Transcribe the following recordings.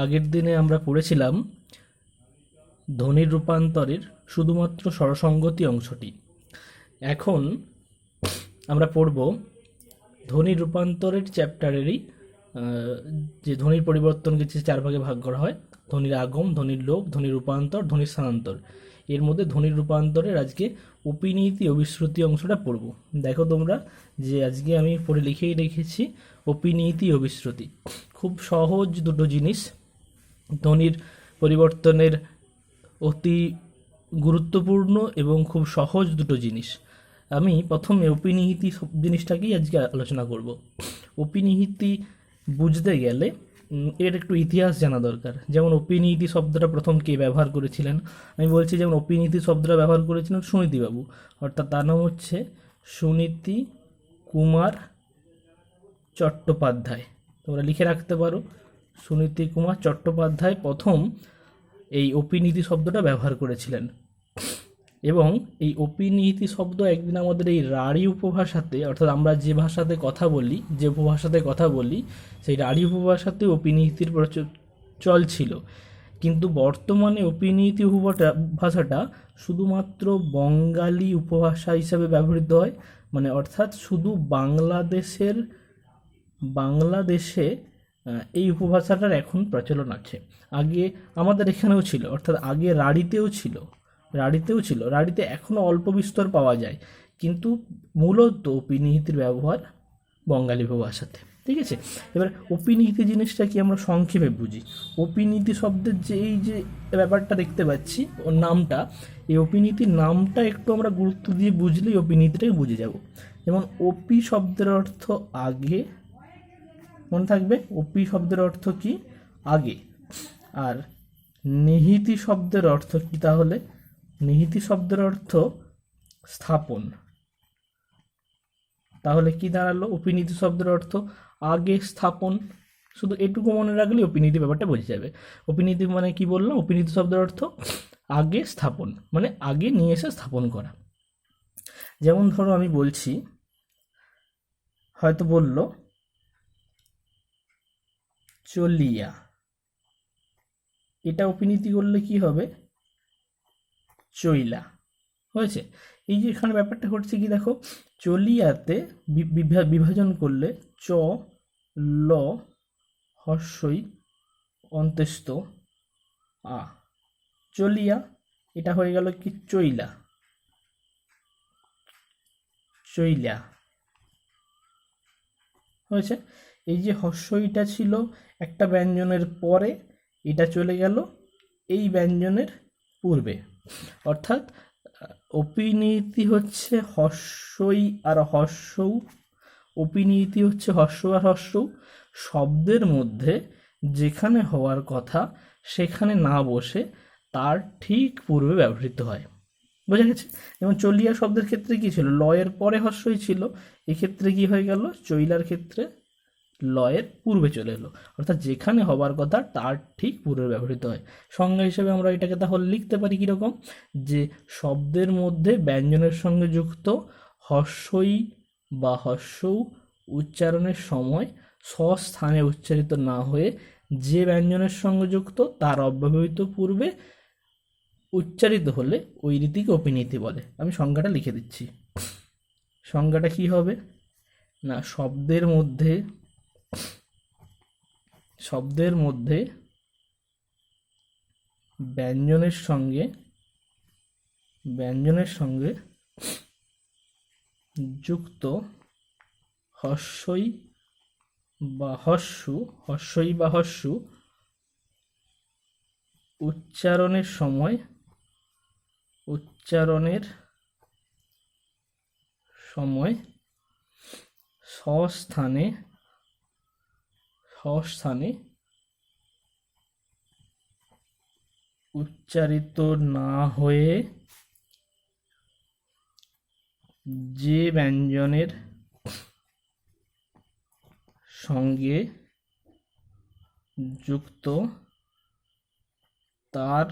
আগের দিনে আমরা পড়েছিলাম ধ্বনির রূপান্তরের শুধুমাত্র স্বরসঙ্গতি অংশটি। এখন আমরা পড়ব ধ্বনির রূপান্তরের চ্যাপ্টারেরই যে ধ্বনির পরিবর্তনকে যে চার ভাগে ভাগ করা হয়: ধ্বনির আগম, ধ্বনির লোপ, ধ্বনির রূপান্তর, ধ্বনির স্থানান্তর। এর মধ্যে ধ্বনির রূপান্তরের আজকে অপিনীতি অভিশ্রুতি অংশটা পড়ব। দেখো তোমরা যে আজকে আমি পড়ে লিখেই রেখেছি অপিনীতি অভিশ্রুতি। খুব সহজ দুটো জিনিস, ধ্বনির পরিবর্তনের অতি গুরুত্বপূর্ণ এবং খুব সহজ দুটো জিনিস। আমি প্রথমে অপিনিহিতি জিনিসটাকেই আজকে আলোচনা করব। অপিনিহিতি বুঝতে গেলে এর একটু ইতিহাস জানা দরকার। যেমন অপিনিহিতি শব্দটা প্রথম কে ব্যবহার করেছিলেন? আমি বলছি যেমন অপিনিহিতি শব্দটা ব্যবহার করেছিলেন সুনীতিবাবু, অর্থাৎ তার নাম হচ্ছে সুনীতি কুমার চট্টোপাধ্যায়। তোমরা লিখে রাখতে পারো, সুনীতি কুমার চট্টোপাধ্যায় প্রথম এই অপিনীতি শব্দটা ব্যবহার করেছিলেন। এবং এই অপিনীতি শব্দ একদিন আমাদের এই রাঢ়ী উপভাষাতে, অর্থাৎ আমরা যে ভাষাতে কথা বলি, যে উপভাষাতে কথা বলি, সেই রাঢ়ী উপভাষাতে অপিনীতির চল ছিল। কিন্তু বর্তমানে অপিনীতি ভাষাটা শুধুমাত্র বঙ্গালী উপভাষা হিসাবে ব্যবহৃত হয়, মানে অর্থাৎ শুধু বাংলাদেশে এই উপভাষাটার এখন প্রচলন আছে। আগে আমাদের এখানেও ছিল, অর্থাৎ আগে রাঢ়ীতেও ছিল। রাঢ়ীতে এখনও অল্প বিস্তর পাওয়া যায়, কিন্তু মূলত অপিনিহিতির ব্যবহার বঙ্গালী উপভাষাতে। ঠিক আছে, এবার অপিনীতি জিনিসটা কি আমরা সংক্ষেপে বুঝি। অপিনীতি শব্দের যে এই যে ব্যাপারটা দেখতে পাচ্ছি, ওর নামটা, এই অপিনীতির নামটা একটু আমরা গুরুত্ব দিয়ে বুঝলেই অপিনীতিটাকে বুঝে যাব। যেমন অপি শব্দের অর্থ আগে, মনে থাকবে অপি শব্দের অর্থ কি? আগে। আর নিহিতি শব্দের অর্থ কি তাহলে? নিহিতি শব্দের অর্থ স্থাপন। তাহলে কি দাঁড়ালো? অপিনীতি শব্দের অর্থ আগে স্থাপন। শুধু এটুকু মনে রাখলে অপিনীতি ব্যাপারটা বোঝা যাবে। অপিনীতি মানে কি বললাম? অপিনীতি শব্দের অর্থ আগে স্থাপন, মানে আগে নিয়ে এসে স্থাপন করা। যেমন ধরো আমি বলছি, হয়তো বলল চলিয়া, এটা অপিনীতি করলে কি হবে? চইলা হয়েছে। এই যে এখানে ব্যাপারটা ঘটছে কি দেখো, চলিয়াতে বিভাজন করলে চ ল হর্ষই অন্ত্যেষ্ট আ, চলিয়া, এটা হয়ে গেল কি? চইলা। হয়েছে। এই যে হর্ষইটা ছিল একটা ব্যঞ্জনের পরে, এটা চলে গেল এই ব্যঞ্জনের পূর্বে। অর্থাৎ অপিনীতি হচ্ছে হর্ষই আর হর্ষৌ। অপিনীতি হচ্ছে হর্ষ আর হর্ষৌ, শব্দের মধ্যে যেখানে হওয়ার কথা সেখানে না বসে তার ঠিক পূর্বে ব্যবহৃত হয়। বোঝা গেছে? যেমন চলিয়া শব্দের ক্ষেত্রে কি ছিল? লয়ের পরে হর্ষই ছিল, এক্ষেত্রে কি হয়ে গেল? চইলার ক্ষেত্রে লয়ের পূর্বে চলে এলো, অর্থাৎ যেখানে হবার কথা তার ঠিক পূর্বে ব্যবহৃত হয়। সংজ্ঞা হিসেবে আমরা এটাকে তাহলে লিখতে পারি কীরকম? যে শব্দের মধ্যে ব্যঞ্জনের সঙ্গে যুক্ত হর্ষই বা হর্ষৌ উচ্চারণের সময় স্বস্থানে উচ্চারিত না হয়ে যে ব্যঞ্জনের সঙ্গে যুক্ত তার অব্যবহিত পূর্বে উচ্চারিত হলে ওই রীতিকে অপিনীতি বলে। আমি সংজ্ঞাটা লিখে দিচ্ছি। সংজ্ঞাটা কি হবে না, শব্দের মধ্যে ব্যঞ্জনের সঙ্গে যুক্ত হর্ষই বা হর্ষু উচ্চারণের সময় স্বস্থানে উচ্চারিত না হয়ে যে ব্যঞ্জনের সঙ্গে যুক্ত তার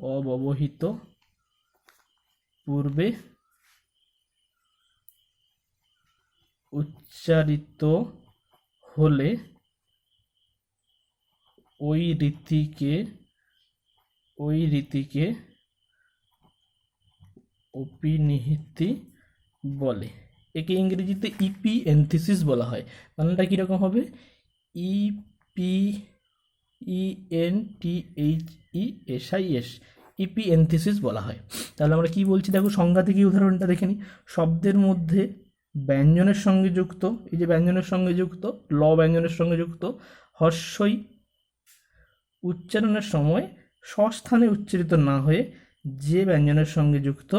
অব্যবহিত পূর্বে উচ্চারিত হলে ওই রীতিকে অপিনিহিতি বলে। একে ইংরেজিতে ইপিএনথিসিস বলা হয়। বানানটা কীরকম হবে? EPENTHESIS, ইপিএনথিসিস বলা হয়। তাহলে আমরা কি বলছি দেখো, সংজ্ঞা থেকে উদাহরণটা দেখে নিই। শব্দের মধ্যে ব্যঞ্জনের সঙ্গে যুক্ত, এই যে ব্যঞ্জনের সঙ্গে যুক্ত, ল ব্যঞ্জনের সঙ্গে যুক্ত হর্ষই উচ্চারণের সময় স্বস্থানে উচ্চারিত না হয়ে যে ব্যঞ্জনের সঙ্গে যুক্ত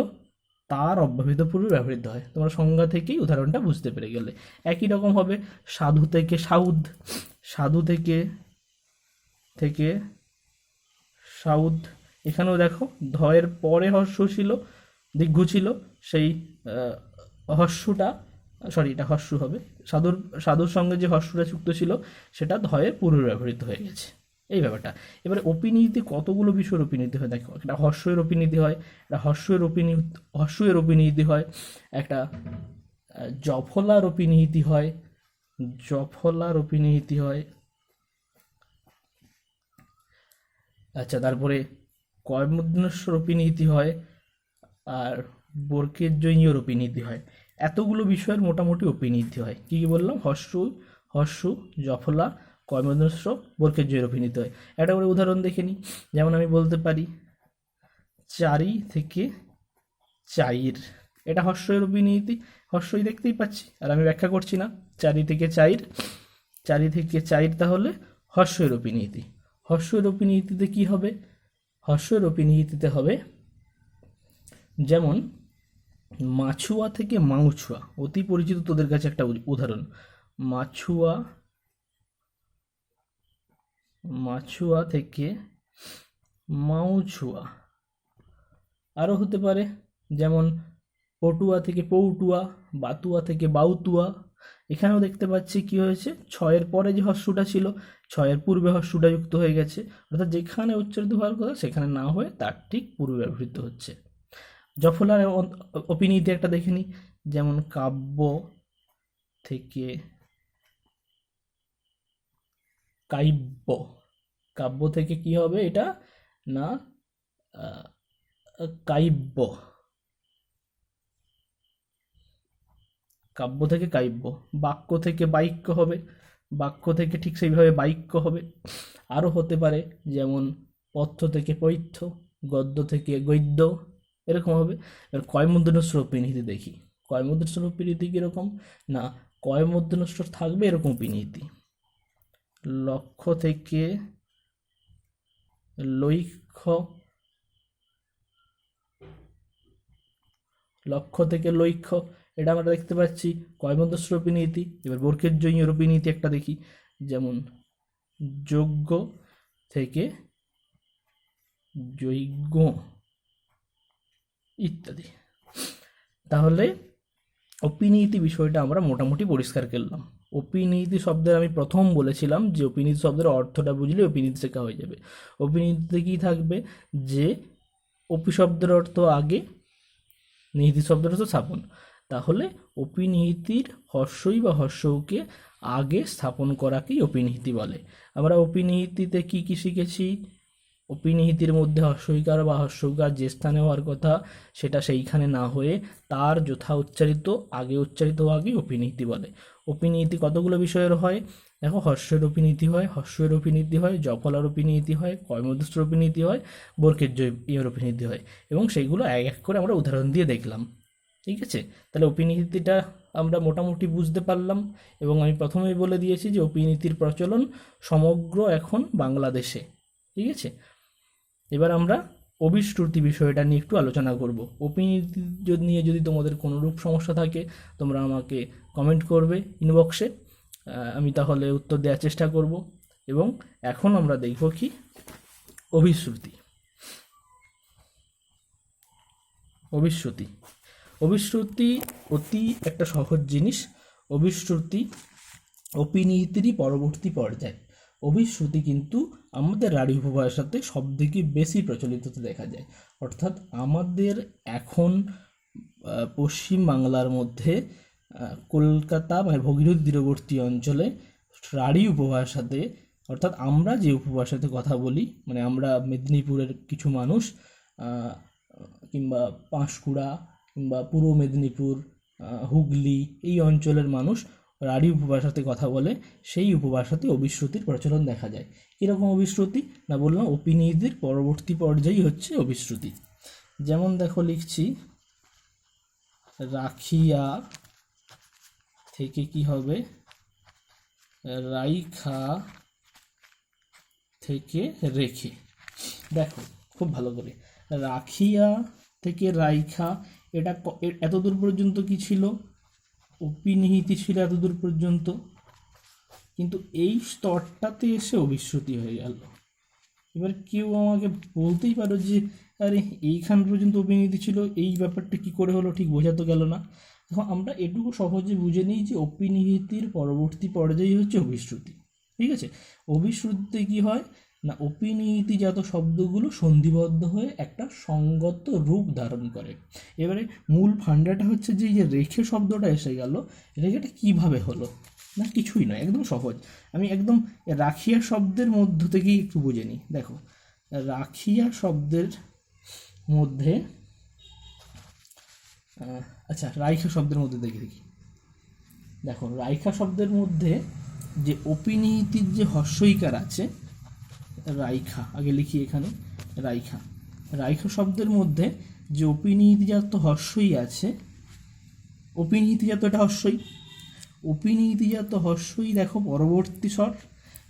তার অব্যবহিত পূর্বে ব্যবহৃত হয়। তোমরা সংজ্ঞা থেকেই উদাহরণটা বুঝতে পেরে গেলে। একই রকম হবে সাধু থেকে সাউদ, সাধু থেকে সাউদ। এখানেও দেখো ধয়ের পরে হর্ষ ছিল, দীর্ঘ ছিল, সেই হর্ষটা, সরি এটা হর্ষ হবে, সাধুর সঙ্গে যে হর্ষটা যুক্ত ছিল সেটা ধয়ের পূর্বে ব্যবহৃত হয়ে গেছে, এই ব্যাপারটা। এবারে অপিনীতি কতগুলো বিষয়ের অপিনীতি হয় দেখো। একটা হর্ষের অপিনীতি হয়, একটা হর্ষের অপিনীতি হয়, একটা জফলার অপিনীতি হয়, আচ্ছা, তারপরে কয়মূর্ধন্যস্বর অপিনীতি হয়, আর বর্গের জয়ীয় অপিনীতি হয়। এতগুলো বিষয়ের মোটামুটি অপিনীতি হয়। কি কি বললাম? হর্ষ, জফলা, কয়মূর্ধন্যস্ব, বর্গের জয়ীর অপিনীতি হয়। একটা করে উদাহরণ দেখে নিই। যেমন আমি বলতে পারি চারি থেকে চাইর, এটা হর্ষের অপিনীতি, হর্ষই দেখতেই পাচ্ছি আর আমি ব্যাখ্যা করছি না। চারি থেকে চাইর তাহলে হর্ষের অপিনীতি। হর্ষের অপিনীতিতে কি হবে? হর্ষের অপিনীতিতে হবে যেমন মাছুয়া থেকে মাউছুয়া, অতি পরিচিত তোদের কাছে একটা উদাহরণ। মাছুয়া থেকে মাউছুয়া। আরও হতে পারে যেমন পটুয়া থেকে পৌটুয়া, বাতুয়া থেকে বাউতুয়া। এখানেও দেখতে পাচ্ছি কি হয়েছে, ছয়ের পরে যে হর্ষটা ছিল ছয়ের পূর্বে হর্ষটা যুক্ত হয়ে গেছে, অর্থাৎ যেখানে উচ্চারিত হওয়ার কথা সেখানে না হয়ে তার ঠিক পূর্বে ব্যবহৃত হচ্ছে। জফলার অপিনীতি একটা দেখে নিই। যেমন কাব্য থেকে কাব্য, কাব্য থেকে কি হবে এটা না কাব্য, কাব্য থেকে কাব্য। বাক্য থেকে বাক্য হবে, বাক্য থেকে ঠিক সেইভাবে বাক্য হবে। আরও হতে পারে যেমন পথ্য থেকে পৈথ্য, গদ্য থেকে গদ্য, এরকম হবে। এবার কয়মূর্ধন্যস্বর অপিনীতি দেখি। কয়মূর্ধন্যস্বর অপিনীতি কীরকম না, কয়মূর্ধন্যস্বর থাকবে এরকম অপিনীতি। লক্ষ্য থেকে লক্ষ্য, লক্ষ্য থেকে লক্ষ্য, এটা আমরা দেখতে পাচ্ছি কয়মূর্ধন্যস্বর অপিনীতি। এবার বর্গের জয়ীর অপিনীতি একটা দেখি। যেমন যোগ্য থেকে যৈজ্ঞ ইত্যাদি। তাহলে অপিনীতি বিষয়টা আমরা মোটামুটি পরিষ্কার করলাম। অপিনীতি শব্দের আমি প্রথম বলেছিলাম যে অপিনীতি শব্দের অর্থটা বুঝলে অপিনীতি শেখা হয়ে যাবে। অপিনীতিতে কী থাকবে, যে অপি শব্দের অর্থ আগে, নিহিতি শব্দের অর্থ স্থাপন। তাহলে অপিনিহিতির হর্ষই বা হর্ষকে আগে স্থাপন করাকেই অপিনিহিতি বলে। আমরা অপিনিহিতিতে কি কি শিখেছি? অপিনিহিতির মধ্যে হর্ষইকার বা হর্ষৌকার যে স্থানে হওয়ার কথা সেটা সেইখানে না হয়ে তার যথা উচ্চারিত আগে উচ্চারিত হওয়াকেই অপিনিহিতি বলে। অপিনিহিতি কতগুলো বিষয়ের হয় দেখো, হর্ষের অপিনীতি হয়, হর্ষের অপিনীতি হয়, জফলার অপিনীতি হয়, কয়মূর্ধন্যস্বর অপিনীতি হয়, বর্গের জয়ীর অপিনীতি হয়, এবং সেইগুলো এক এক করে আমরা উদাহরণ দিয়ে দেখলাম। ঠিক আছে, তাহলে অপিনীতিটা আমরা মোটামুটি বুঝতে পারলাম। এবং আমি প্রথমেই বলে দিয়েছি যে অপিনীতির প্রচলন সমগ্র এখন বাংলাদেশে। ঠিক আছে, এবার আমরা অভিশ্রুতি বিষয়টা নিয়ে একটু আলোচনা করব। অপিনীতি নিয়ে যদি তোমাদের কোনোরূপ সমস্যা থাকে তোমরা আমাকে কমেন্ট করবে ইনবক্সে, আমি তাহলে উত্তর দেওয়ার চেষ্টা করব। এবং এখন আমরা দেখব কি অভিশ্রুতি। অভিশ্রুতি অতি একটা সহজ জিনিস। অভিশ্রুতি অপিনীতিরই পরবর্তী পর্যায়। অভিশ্রুতি কিন্তু আমাদের রাঢ়ী উপভাষাতে সবথেকে বেশি প্রচলিত দেখা যায়। অর্থাৎ আমাদের এখন পশ্চিম বাংলার মধ্যে কলকাতা মানে ভগীরথ তীরবর্তী অঞ্চলে রাঢ়ী উপভাষাতে, অর্থাৎ আমরা যে উপভাষাতে কথা বলি, মানে আমরা মেদিনীপুরের কিছু মানুষ কিংবা পাঁশকুড়া কিংবা পূর্ব মেদিনীপুর, হুগলি এই অঞ্চলের মানুষ রাঢ়ী উপভাষাতে কথা বলে, সেই উপভাষাতে অভিশ্রুতির প্রচলন দেখা যায়। কীরকম অভিশ্রুতি না, বললাম অপিনিধির পরবর্তী পর্যায়ই হচ্ছে অভিশ্রুতি। যেমন দেখো লিখছি, রাখিয়া থেকে কি হবে, রাইখা থেকে রেখে। দেখো খুব ভালো করে, রাখিয়া থেকে রাইখা, এটা এতদূর পর্যন্ত কি ছিল, অপিনিহিতি ছিল এতদূর পর্যন্ত, কিন্তু এই স্তরটাতে এসে অভিশ্রুতি হয়ে গেল। এবার কেউ আমাকে বলতেই পারো যে আরে এইখান পর্যন্ত অপিনিহিতি ছিল, এই ব্যাপারটা কি করে হলো, ঠিক বোঝা তো গেল না। দেখো আমরা এটুকু সহজে বুঝে নিই যে অপিনিহিতির পরবর্তী পর্যায়ে হচ্ছে অভিশ্রুতি। ঠিক আছে, অভিশ্রুতিতে কি হয় না, অপিনিহিতিজাত শব্দগুলো সন্ধিবদ্ধ হয়ে একটা সঙ্গত রূপ ধারণ করে। এবারে মূল ফান্ডাটা হচ্ছে যে এই যে রেখে শব্দটা এসে গেল, রেখেটা কিভাবে হলো না, কিছুই নয়, একদম সহজ। আমি একদম রাখিয়া শব্দের মধ্য থেকেই একটু বুঝে নিই। দেখো রাখিয়া শব্দের মধ্যে, আচ্ছা রাইখা শব্দের মধ্যে দেখি। দেখো রাইখা শব্দের মধ্যে যে অপিনিহিতির যে হর্ষইকার আছে, রাইখা আগে লিখি এখানে, রাইখা, রাইখা শব্দের মধ্যে যে অপিনিহিতিজাত হর্ষই আছে, অপিনিহিতিজাত এটা হর্ষই, অপিনিহিতিজাত হর্ষই দেখো পরবর্তী স্বর,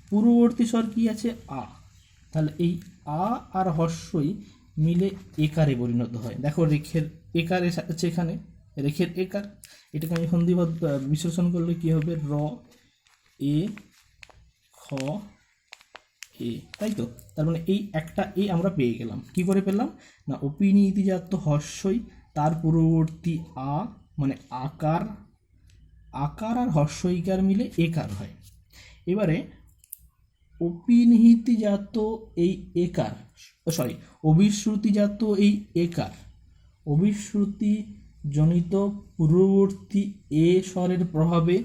পূর্ববর্তী স্বর কি আছে আ, তাহলে এই আ আর হর্ষই মিলে একারে পরিণত হয়। দেখো রেখের একার আছে এখানে, রেখের একার, এটাকে আমি সন্ধিবদ্ধ বিশ্লেষণ করলে কি হবে, র এ খ এ, তাই তো। তার মানে এই একটা এ আমরা পেয়ে গেলাম। কি করে পেলাম না, অপিনিহিতিজাত হর্ষই তার পূর্ববর্তী আ, মানে আকার, আকার আর হর্ষইকার মিলে একার হয়। এবারে অপিনিহিতিজাত এই একার, সরি অভিশ্রুতিজাত এই একার, অভিশ্রুতি জনিত পূর্ববর্তী এ স্বরের প্রভাবে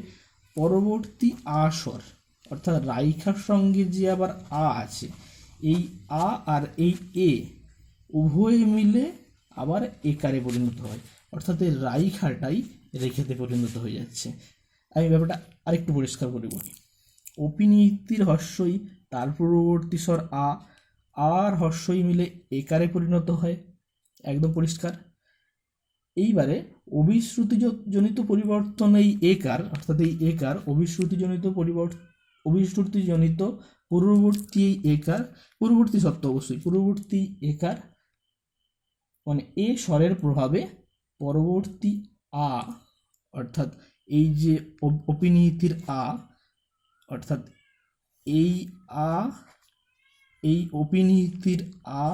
পরবর্তী আ স্বর, অর্থাৎ রাইখার সঙ্গে যে আবার আ আছে, এই আ আর এই এ উভয়ে মিলে আবার একারে পরিণত হয়, অর্থাৎ এই রাইখাটাই রেখেতে পরিণত হয়ে যাচ্ছে। আমি ব্যাপারটা আরেকটু পরিষ্কার করে বলি, অপিনিহিতির হর্ষই তার পূর্ববর্তী স্বর আ, আর হর্ষই মিলে একারে পরিণত হয়, একদম পরিষ্কার। এইবারে অভিশ্রুতিজনিত পরিবর্তন এই একার, অর্থাৎ এই একার অভিশ্রুতিজনিত অভিশ্রুতিজনিত পূর্ববর্তী এই একার, পূর্ববর্তী সত্য অবশ্যই, পূর্ববর্তী একার মানে এ স্বরের প্রভাবে পরবর্তী আ, অর্থাৎ এই যে অপিনিহিতির আ, অর্থাৎ এই আ, এই অপিনিহিতির আ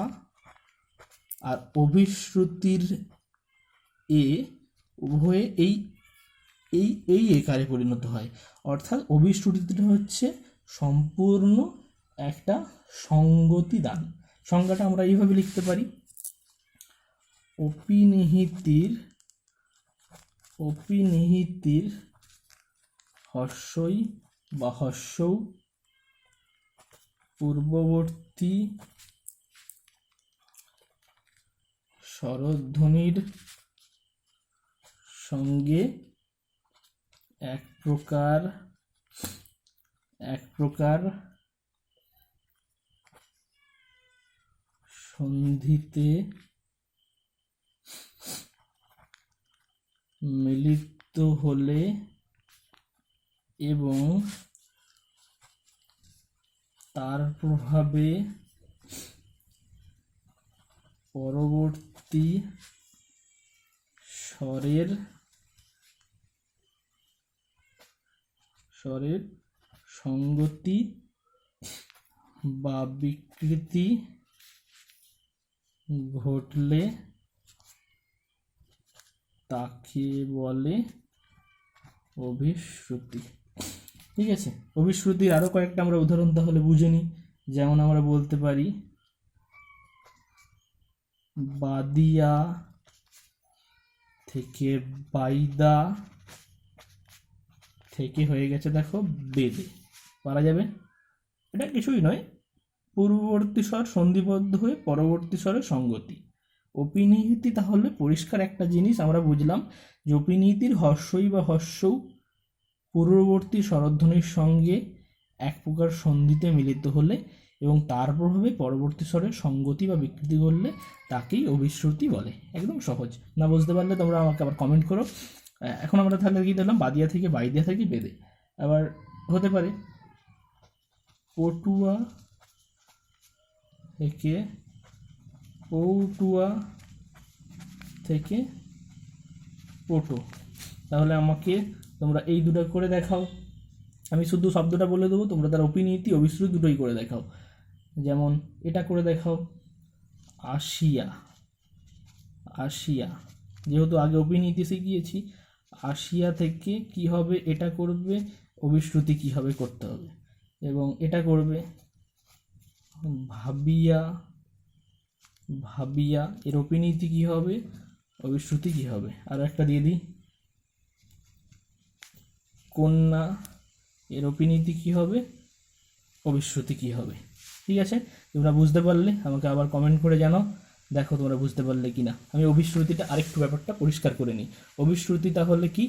আর অভিশ্রুতির এ উভয়ে এই এই এই একারে পরিণত হয়, অর্থাৎ অভিশ্রুতিটা হচ্ছে সম্পূর্ণ একটা সঙ্গতি দান। সংজ্ঞাটা আমরা এইভাবে লিখতে পারি, অপিনিহিতির হর্ষই বা হর্ষৌ পূর্ববর্তী স্বরধ্বনির সঙ্গে এক প্রকার সন্ধিতে মিলিত হলে এবং তার প্রভাবে পরবর্তী স্বরের সঙ্গতি বা বিকৃতি ঘটলে তাকে বলে অভিশ্রুতি। ঠিক আছে, অভিশ্রুতির আরো কয়েকটা আমরা উদাহরণ তাহলে বুঝে নিই। যেমন আমরা বলতে পারি বাদিয়া থেকে বাইদা থেকে হয়ে গেছে দেখো বেদে। পারা যাবে। এটা কিছুই নয়, পূর্ববর্তী স্বর সন্ধিবদ্ধ হয়ে পরবর্তী স্বরের সঙ্গতি। অপিনিহিতি তাহলে পরিষ্কার একটা জিনিস আমরা বুঝলাম যে অপিনিহিতির হর্ষই বা হর্ষৌ পূর্ববর্তী স্বরধ্বনির সঙ্গে এক প্রকার সন্ধিতে মিলিত হলে এবং তার প্রভাবে পরবর্তী স্বরের সঙ্গতি বা বিকৃতি করলে তাকেই অভিশ্রুতি বলে। একদম সহজ। না বুঝতে পারলে তোমরা আমাকে আবার কমেন্ট করো। এখন আমরা তাহলে কি দিলাম, বাদিয়া থেকে বাইদিয়া থেকে বেদে। আবার হতে পারে পটুয়া থেকে পৌটুয়া থেকে পটো। তাহলে আমাকে তোমরা এই দুটো করে দেখাও। আমি শুধু শব্দটা বলে দেবো, তোমরা তার অপিনিহিতি অভিশ্রুতি দুটোই করে দেখাও। যেমন এটা করে দেখাও, আসিয়া। আসিয়া যেহেতু আগে অপিনিহিতি শিখিয়েছি, আসিয়া থেকে কি হবে, এটা করবে, অভিশ্রুতি কি হবে করতে হবে। এবং এটা করবে ভাবিয়া। ভাবিয়া এর অপিনিহিতি কি হবে, অভিশ্রুতি কি হবে। আরও একটা দিয়ে দিই, কন্যা এর অপিনিহিতি কি হবে, অভিশ্রুতি কি হবে। ঠিক আছে, তোমরা বুঝতে পারলে আমাকে আবার কমেন্ট করে জানাও, দেখো তোমরা বুঝতে পারলে কি না। আমি অভিশ্রুতিটা আরেকটু ব্যাপারটা পরিষ্কার করে নিই। অভিশ্রুতি তাহলে কি,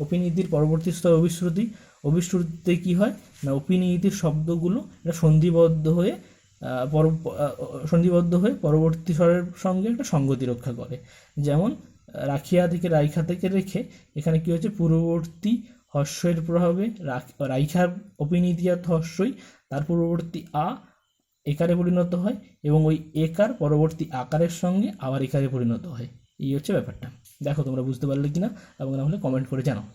অপিনিহিতির পরবর্তী স্তর অভিশ্রুতি। অভিশ্রুতিতে কি হয় না, অপিনিহিতির শব্দগুলো এটা সন্ধিবদ্ধ হয়ে পরবর্তী স্বরের সঙ্গে একটা সঙ্গতি রক্ষা করে। যেমন রাখিয়া থেকে রাইখা থেকে রেখে এখানে কি হচ্ছে, পূর্ববর্তী হর্ষের প্রভাবে রাইখার অপিনিহিতিয়ার্থ হর্ষই, তার পূর্ববর্তী আ একারে পরিণত হয় এবং ওই একার পরবর্তী আকারের সঙ্গে আবার একারে পরিণত হয়। এই হচ্ছে ব্যাপারটা। দেখো তোমরা বুঝতে পারলে কিনা, এবং না হলে কমেন্ট করে জানাও।